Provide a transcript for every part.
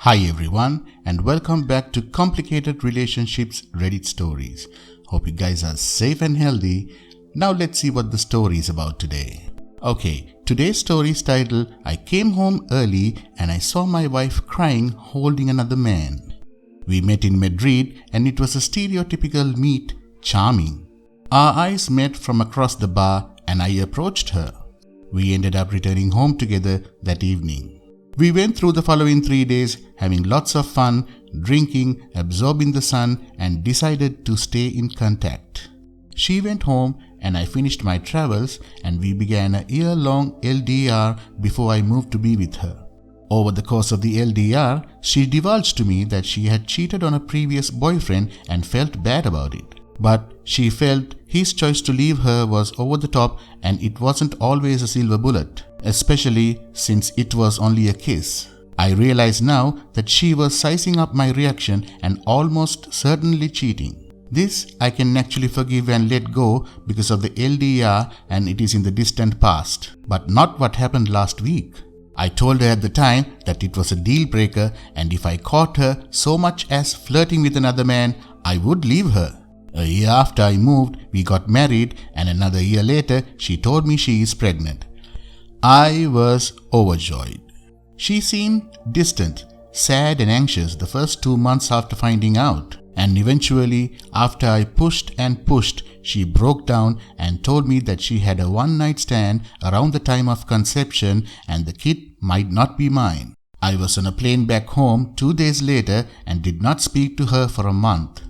Hi everyone, and welcome back to Complicated Relationships Reddit Stories. Hope you guys are safe and healthy. Now let's see what the story is about today. Okay, today's story is titled, I came home early and I saw my wife crying holding another man. We met in Madrid and it was a stereotypical meet, charming. Our eyes met from across the bar and I approached her. We ended up returning home together that evening. We went through the following 3 days, having lots of fun, drinking, absorbing the sun, and decided to stay in contact. She went home and I finished my travels and we began a year-long LDR before I moved to be with her. Over the course of the LDR, she divulged to me that she had cheated on a previous boyfriend and felt bad about it. But she felt his choice to leave her was over the top and it wasn't always a silver bullet, especially since it was only a kiss. I realize now that she was sizing up my reaction and almost certainly cheating. This I can actually forgive and let go because of the LDR and it is in the distant past, but not what happened last week. I told her at the time that it was a deal breaker and if I caught her so much as flirting with another man, I would leave her. A year after I moved, we got married and another year later, she told me she is pregnant. I was overjoyed. She seemed distant, sad and anxious the first 2 months after finding out. And eventually, after I pushed and pushed, she broke down and told me that she had a one-night stand around the time of conception and the kid might not be mine. I was on a plane back home 2 days later and did not speak to her for a month.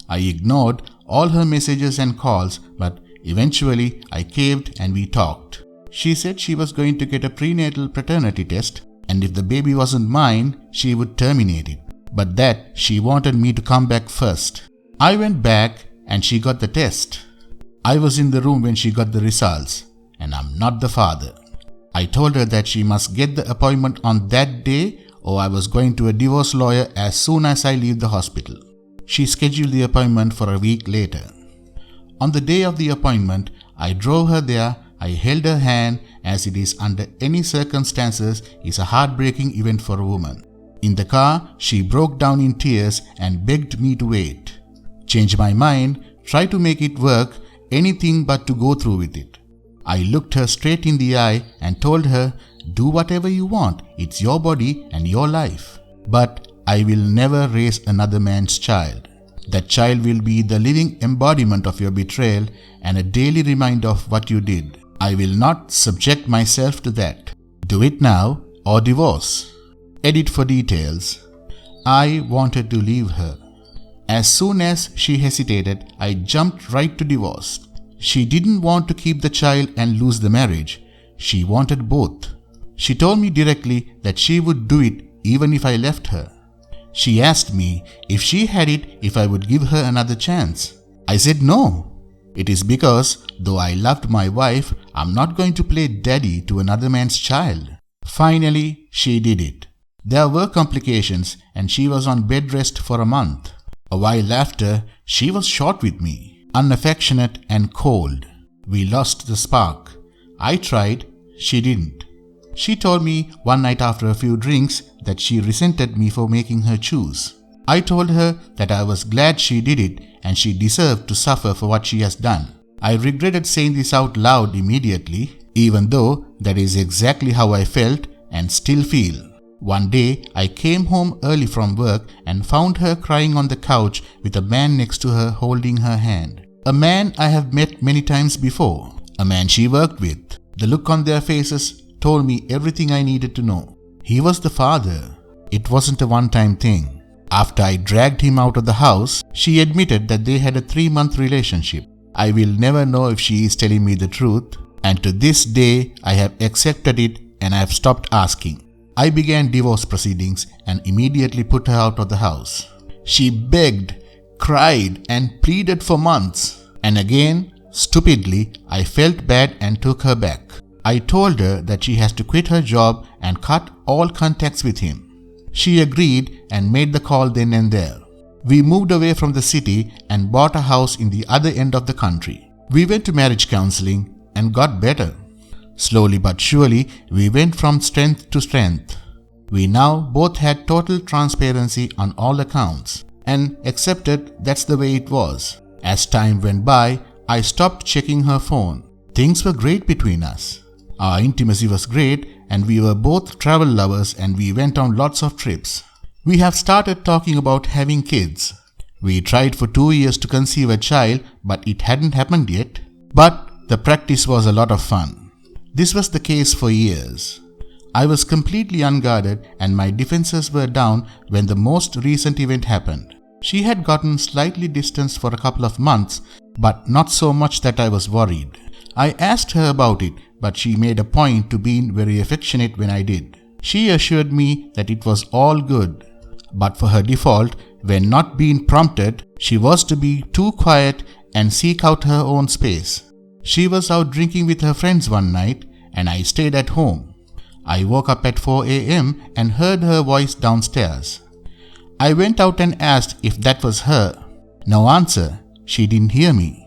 I ignored all her messages and calls, but eventually I caved and we talked. She said she was going to get a prenatal paternity test and if the baby wasn't mine, she would terminate it. But that she wanted me to come back first. I went back and she got the test. I was in the room when she got the results and I'm not the father. I told her that she must get the appointment on that day or I was going to a divorce lawyer as soon as I leave the hospital. She scheduled the appointment for a week later. On the day of the appointment, I drove her there. I held her hand as it is under any circumstances is a heartbreaking event for a woman. In the car, she broke down in tears and begged me to wait. Changed my mind, tried to make it work, anything but to go through with it. I looked her straight in the eye and told her, do whatever you want, it's your body and your life. But I will never raise another man's child. That child will be the living embodiment of your betrayal and a daily reminder of what you did. I will not subject myself to that. Do it now or divorce. Edit for details. I wanted to leave her. As soon as she hesitated, I jumped right to divorce. She didn't want to keep the child and lose the marriage. She wanted both. She told me directly that she would do it even if I left her. She asked me if she had it if I would give her another chance. I said no. It is because, though I loved my wife, I'm not going to play daddy to another man's child. Finally, she did it. There were complications and she was on bed rest for a month. A while after, she was short with me, unaffectionate and cold. We lost the spark. I tried, she didn't. She told me one night after a few drinks that she resented me for making her choose. I told her that I was glad she did it and she deserved to suffer for what she has done. I regretted saying this out loud immediately, even though that is exactly how I felt and still feel. One day, I came home early from work and found her crying on the couch with a man next to her holding her hand. A man I have met many times before. A man she worked with. The look on their faces told me everything I needed to know. He was the father. It wasn't a one-time thing. After I dragged him out of the house, she admitted that they had a 3-month relationship. I will never know if she is telling me the truth, and to this day I have accepted it and I have stopped asking. I began divorce proceedings and immediately put her out of the house. She begged, cried and pleaded for months. And again, stupidly, I felt bad and took her back. I told her that she has to quit her job and cut all contacts with him. She agreed and made the call then and there. We moved away from the city and bought a house in the other end of the country. We went to marriage counseling and got better. Slowly but surely, we went from strength to strength. We now both had total transparency on all accounts and accepted that's the way it was. As time went by, I stopped checking her phone. Things were great between us. Our intimacy was great and we were both travel lovers and we went on lots of trips. We have started talking about having kids. We tried for 2 years to conceive a child, but it hadn't happened yet. But the practice was a lot of fun. This was the case for years. I was completely unguarded and my defenses were down when the most recent event happened. She had gotten slightly distanced for a couple of months, but not so much that I was worried. I asked her about it, but she made a point to being very affectionate when I did. She assured me that it was all good. But for her default, when not being prompted, she was to be too quiet and seek out her own space. She was out drinking with her friends one night and I stayed at home. I woke up at 4 a.m. and heard her voice downstairs. I went out and asked if that was her. No answer. She didn't hear me.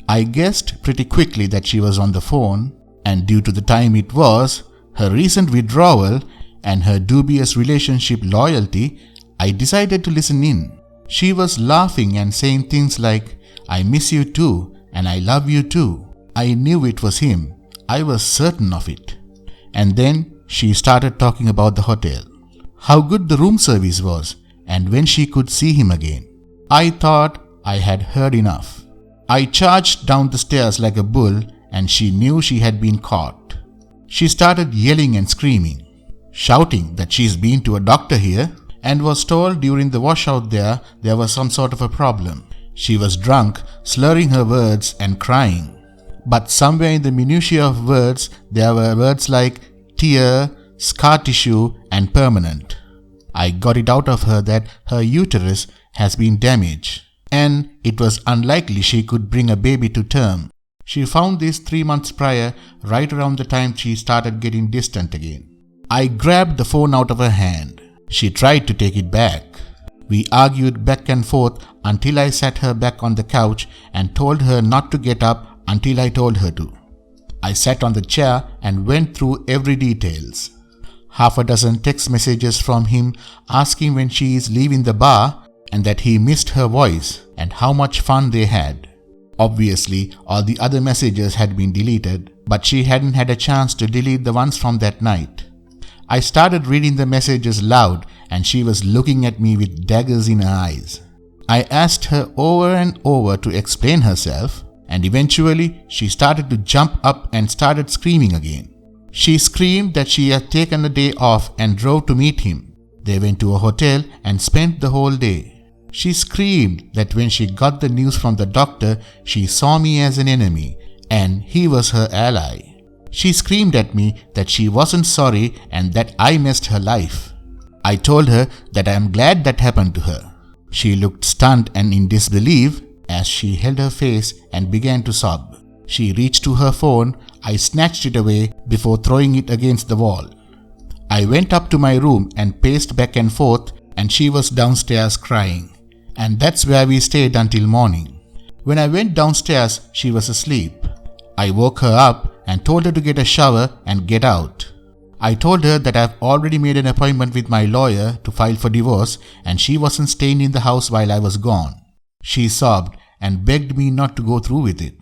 I guessed pretty quickly that she was on the phone, and due to the time it was, her recent withdrawal, and her dubious relationship loyalty, I decided to listen in. She was laughing and saying things like, "I miss you too, and I love you too." I knew it was him. I was certain of it. And then she started talking about the hotel, how good the room service was, and when she could see him again. I thought I had heard enough. I charged down the stairs like a bull and she knew she had been caught. She started yelling and screaming, shouting that she's been to a doctor here and was told during the washout there was some sort of a problem. She was drunk, slurring her words and crying. But somewhere in the minutiae of words, there were words like tear, scar tissue and permanent. I got it out of her that her uterus has been damaged and it was unlikely she could bring a baby to term. She found this 3 months prior, right around the time she started getting distant again. I grabbed the phone out of her hand. She tried to take it back. We argued back and forth until I sat her back on the couch and told her not to get up until I told her to. I sat on the chair and went through every details. Half a dozen text messages from him asking when she is leaving the bar and that he missed her voice and how much fun they had. Obviously, all the other messages had been deleted, but she hadn't had a chance to delete the ones from that night. I started reading the messages loud and she was looking at me with daggers in her eyes. I asked her over and over to explain herself, and eventually she started to jump up and started screaming again. She screamed that she had taken a day off and drove to meet him. They went to a hotel and spent the whole day. She screamed that when she got the news from the doctor, she saw me as an enemy and he was her ally. She screamed at me that she wasn't sorry and that I messed her life. I told her that I am glad that happened to her. She looked stunned and in disbelief as she held her face and began to sob. She reached to her phone. I snatched it away before throwing it against the wall. I went up to my room and paced back and forth and she was downstairs crying. And that's where we stayed until morning. When I went downstairs, she was asleep. I woke her up and told her to get a shower and get out. I told her that I've already made an appointment with my lawyer to file for divorce and she wasn't staying in the house while I was gone. She sobbed and begged me not to go through with it.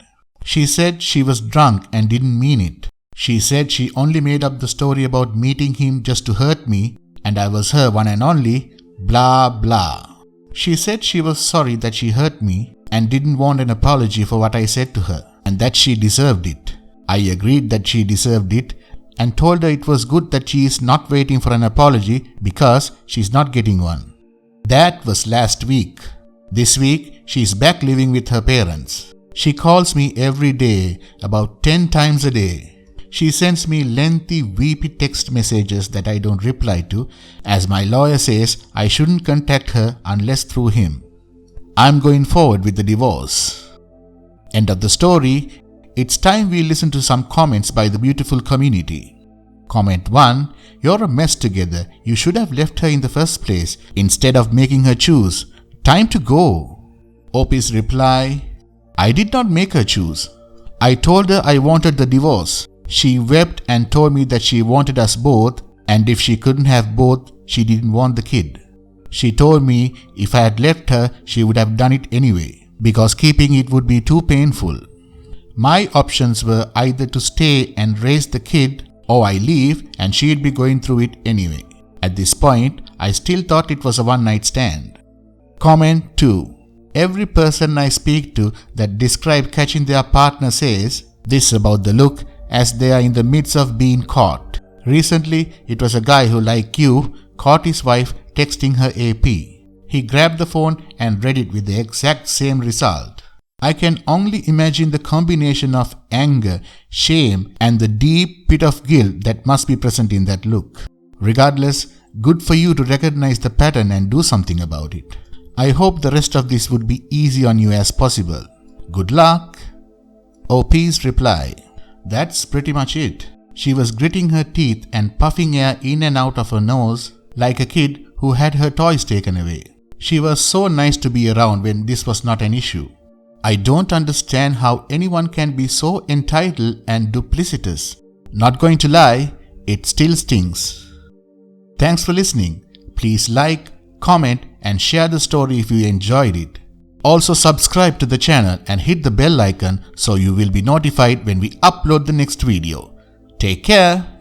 She said she was drunk and didn't mean it. She said she only made up the story about meeting him just to hurt me and I was her one and only, blah blah. She said she was sorry that she hurt me and didn't want an apology for what I said to her and that she deserved it. I agreed that she deserved it and told her it was good that she is not waiting for an apology because she's not getting one. That was last week. This week, she's back living with her parents. She calls me every day, about 10 times a day. She sends me lengthy, weepy text messages that I don't reply to, as my lawyer says I shouldn't contact her unless through him. I'm going forward with the divorce. End of the story. It's time we listen to some comments by the beautiful community. Comment 1. You're a mess together. You should have left her in the first place instead of making her choose. Time to go. OP's reply. I did not make her choose. I told her I wanted the divorce. She wept and told me that she wanted us both And if she couldn't have both, she didn't want the kid. She told me if I had left her, she would have done it anyway, because keeping it would be too painful. My options were either to stay and raise the kid, or I leave and she'd be going through it anyway. At this point, I still thought it was a one-night stand. Comment 2. Every person I speak to that describe catching their partner says this about the look, as they are in the midst of being caught. Recently, it was a guy who, like you, caught his wife texting her AP. He grabbed the phone and read it with the exact same result. I can only imagine the combination of anger, shame, and the deep pit of guilt that must be present in that look. Regardless, good for you to recognize the pattern and do something about it. I hope the rest of this would be easy on you as possible. Good luck. OP's reply. That's pretty much it. She was gritting her teeth and puffing air in and out of her nose like a kid who had her toys taken away. She was so nice to be around when this was not an issue. I don't understand how anyone can be so entitled and duplicitous. Not going to lie, it still stings. Thanks for listening. Please like, comment, and share the story if you enjoyed it. Also subscribe to the channel and hit the bell icon so you will be notified when we upload the next video. Take care.